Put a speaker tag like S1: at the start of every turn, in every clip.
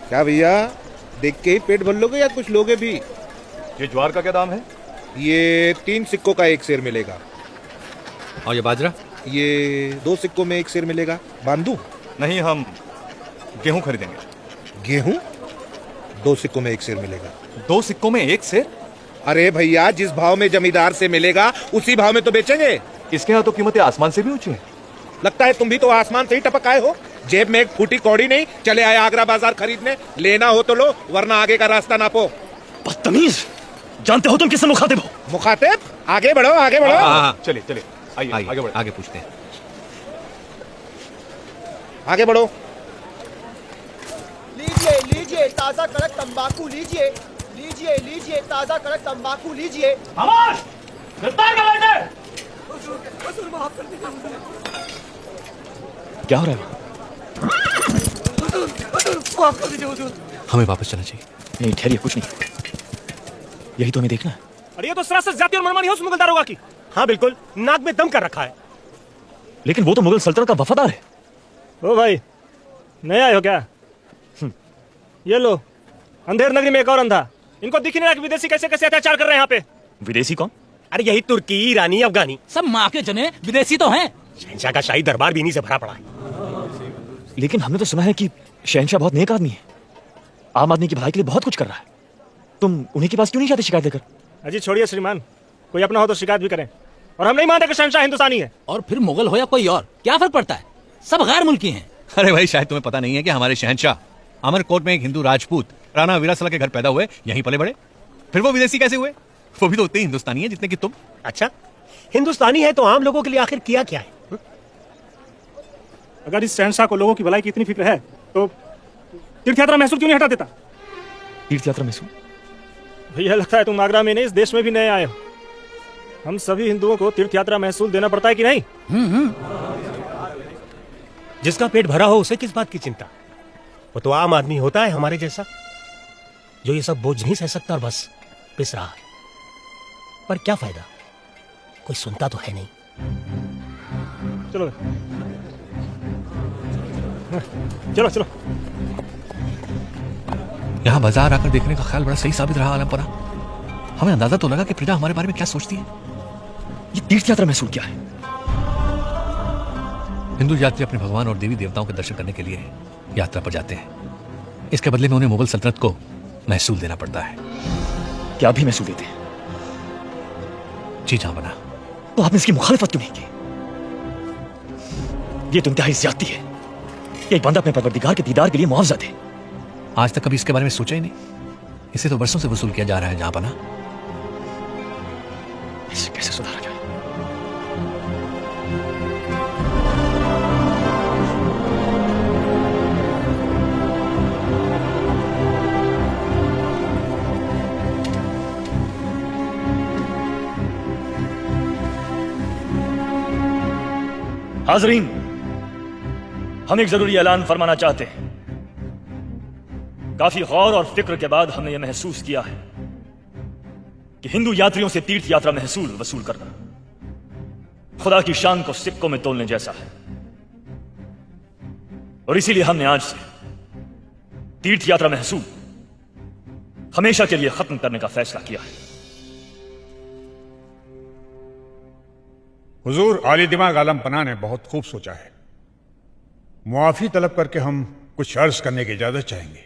S1: क्या भैया, देख के ही पेट भर लोगे या कुछ लोगे भी?
S2: ये ज्वार का क्या दाम है?
S1: ये 3 सिक्कों का 1 सेर मिलेगा।
S3: और ये बाजरा?
S1: ये 2 सिक्कों में 1 सेर मिलेगा। बांधू?
S2: नहीं, हम गेहूं खरीदेंगे।
S1: गेहूं 2 सिक्कों में 1 सेर मिलेगा।
S2: 2 सिक्कों में 1 सेर?
S1: अरे भैया, जिस भाव में जमींदार से मिलेगा उसी भाव में तो बेचेंगे।
S2: इसके यहाँ तो कीमतें आसमान से भी ऊंची हैं।
S1: लगता है तुम भी तो आसमान से ही टपक आए हो। जेब में एक फूटी कौड़ी नहीं, चले आए आगरा बाजार खरीदने। लेना हो तो लो, वरना आगे का रास्ता नापो।
S4: बदतमीज, जानते हो तुम किससे मुखातिब हो?
S1: मुखातिब? आगे बढ़ो, आगे बढ़ो।
S2: चलिए चलिए, आइए आगे बढ़े।
S3: आगे पूछते हैं।
S1: आगे बढ़ो।
S5: लीजिए लीजिए ताजा कड़क तंबाकू लीजिए, लीजिए लीजिए ताजा कड़क तंबाकू लीजिए।
S4: खामोश! गिरफ्तार कर लेते। क्या हो रहा है?
S3: हमें वापस चलना चाहिए।
S4: नहीं ठहरिए, कुछ नहीं, यही तो हमें देखना है।
S6: अरे ये तो सरासर जाति और मनमानी है उस मुगल दारोगा की। हाँ बिल्कुल, नाक में दम कर रखा है।
S4: लेकिन वो तो मुगल सल्तनत का वफादार है।
S6: ओ भाई, नए आए हो क्या? ये लो, अंधेर नगरी में एक और अंधा। इनको दिख नहीं रहा कि विदेशी कैसे कैसे अत्याचार कर रहे हैं यहाँ पे।
S4: विदेशी कौन?
S6: अरे यही तुर्की, ईरानी, अफगानी।
S7: सब माँ के जने विदेशी तो हैं।
S6: शहंशाह का शाही दरबार भी इन्हीं से भरा पड़ा है।
S4: लेकिन हमने तो सुना है कि शहंशाह बहुत नेक आदमी है, आम आदमी की भलाई के लिए बहुत कुछ कर रहा है। तुम उन्हीं के पास क्यों नहीं जाते शिकायत लेकर?
S6: अजी छोड़िए श्रीमान, कोई अपना हो तो शिकायत भी करें। और हम नहीं मानते कि शहंशाह हिंदुस्तानी है।
S7: और फिर मुगल हो या कोई और, क्या फर्क पड़ता है? सब गैर मुल्की हैं।
S3: अरे भाई, शायद तुम्हें पता नहीं है कि हमारे शहंशाह अमरकोट में एक हिंदू राजपूत राणा वीरासला के घर पैदा हुए, यहीं पले बड़े। फिर वो विदेशी कैसे हुए? वो भी तो उतने हिंदुस्तानी है जितने कि तुम।
S6: अच्छा, हिंदुस्तानी है तो आम लोगों के लिए आखिर किया क्या है? अगर इस शहंशाह को लोगों की भलाई की इतनी फिक्र है तो तीर्थ यात्रा महसूल क्यों नहीं हटा देता?
S4: तीर्थ यात्रा महसूल?
S6: भैया लगता है तुम आगरा में नहीं, इस देश में भी नए आए हो। हम सभी हिंदुओं को तीर्थ यात्रा महसूल देना पड़ता है कि नहीं? जिसका पेट भरा हो उसे किस बात की चिंता? वो तो आम आदमी होता है हमारे जैसा, जो ये सब बोझ नहीं सह सकता और बस पिस रहा है। पर क्या फायदा, कोई सुनता तो है नहीं। चलो चलो चलो।
S3: यहाँ बाजार आकर देखने का ख्याल बड़ा सही साबित रहा आलमपरा। हमें अंदाजा तो लगा कि प्रजा हमारे बारे में क्या सोचती है।
S4: ये तीर्थ यात्रा महसूल क्या है?
S3: हिंदू यात्री अपने भगवान और देवी देवताओं के दर्शन करने के लिए यात्रा पर जाते हैं। इसके बदले में उन्हें मुगल सल्तनत को महसूल देना पड़ता है।
S4: क्या भी महसूल देते हैं?
S3: जी जहां बना।
S4: तो आपने इसकी मुखालिफत क्यों नहीं की? ये तो इंतहाई ज्यादती है। एक बंदा अपने परवरदिगार के दीदार के लिए मुआवजा दे।
S3: आज तक कभी इसके बारे में सोचा ही नहीं। इसे तो वर्षों से वसूल किया जा रहा है जहां बना।
S4: इसे कैसे सुधारा जाए? हाजरीन, हम एक जरूरी ऐलान फरमाना चाहते हैं। काफी गौर और फिक्र के बाद हमने यह महसूस किया है कि हिंदू यात्रियों से तीर्थ यात्रा महसूल वसूल करना खुदा की शान को सिक्कों में तोलने जैसा है, और इसीलिए हमने आज से तीर्थ यात्रा महसूल हमेशा के लिए खत्म करने का फैसला किया है।
S8: हुजूर आली दिमाग आलम पना ने बहुत खूब सोचा है। मुआफी तलब करके हम कुछ अर्ज करने की इजाजत चाहेंगे।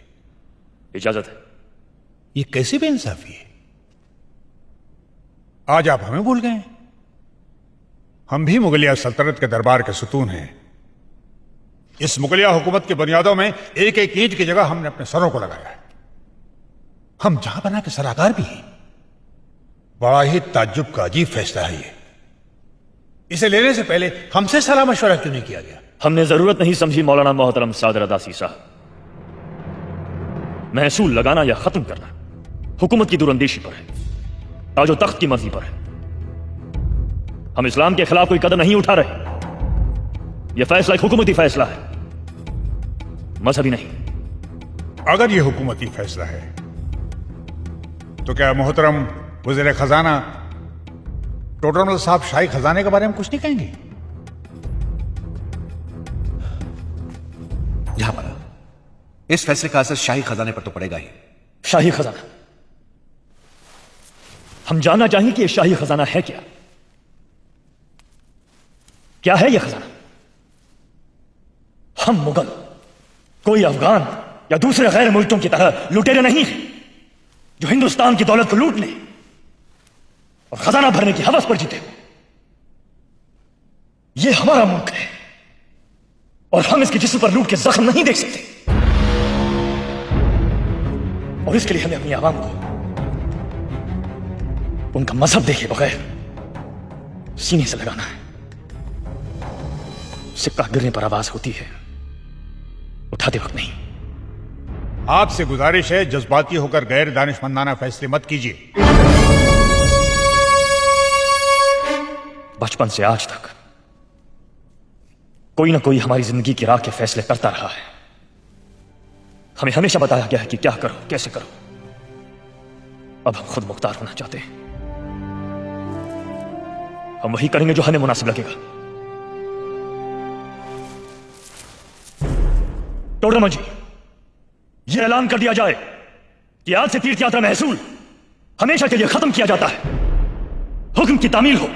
S4: इजाजत है।
S8: ये कैसी बेइंसाफी है? आज आप हमें भूल गए। हम भी मुगलिया सल्तनत के दरबार के सुतून हैं। इस मुगलिया हुकूमत की बुनियादों में एक एक ईंट की जगह हमने अपने सरों को लगाया है। हम जहां बना के सलाहकार भी हैं। बड़ा ही ताज्जुब का अजीब फैसला है ये। इसे लेने से पहले हमसे सलाह मशवरा क्यों नहीं किया गया?
S4: हमने जरूरत नहीं समझी मौलाना मोहतरम सादर अदासी साहब। महसूल लगाना या खत्म करना हुकूमत की दूरअंदेशी पर है, ताजो तख्त की मर्जी पर है। हम इस्लाम के खिलाफ कोई कदम नहीं उठा रहे। यह फैसला एक हुकूमती फैसला है, मजहबी नहीं।
S8: अगर यह हुकूमती फैसला है तो क्या मोहतरम वज़ीर खजाना टोडरमल साहब शाही खजाने के बारे में कुछ नहीं कहेंगे?
S3: जहां बना, इस फैसले का असर शाही खजाने पर तो पड़ेगा ही।
S4: शाही खजाना? हम जानना चाहेंगे कि यह शाही खजाना है क्या? क्या है यह खजाना? हम मुगल कोई अफगान या दूसरे गैर मुल्कों की तरह लुटेरे नहीं हैं जो हिंदुस्तान की दौलत को लूट ले और खजाना भरने की हवस पर जीते हो। यह हमारा मुल्क है और हम इसके जिस्म पर लूट के जख्म नहीं देख सकते, और इसके लिए हमें अपनी आवाम को उनका मजहब देखे बगैर सीने से लगाना है। सिक्का गिरने पर आवाज होती है, उठाते वक्त नहीं।
S8: आपसे गुजारिश है, जज्बाती होकर गैर दानिशमंदाना फैसले मत कीजिए।
S4: बचपन से आज तक कोई ना कोई हमारी जिंदगी की राह के फैसले करता रहा है। हमें हमेशा बताया गया है कि क्या करो, कैसे करो। अब हम खुद मुख्तार होना चाहते हैं। हम वही करेंगे जो हमें मुनासिब लगेगा। टोडरमल जी, यह ऐलान कर दिया जाए कि आज से तीर्थ यात्रा महसूल हमेशा के लिए खत्म किया जाता है। हुक्म की तामील हो।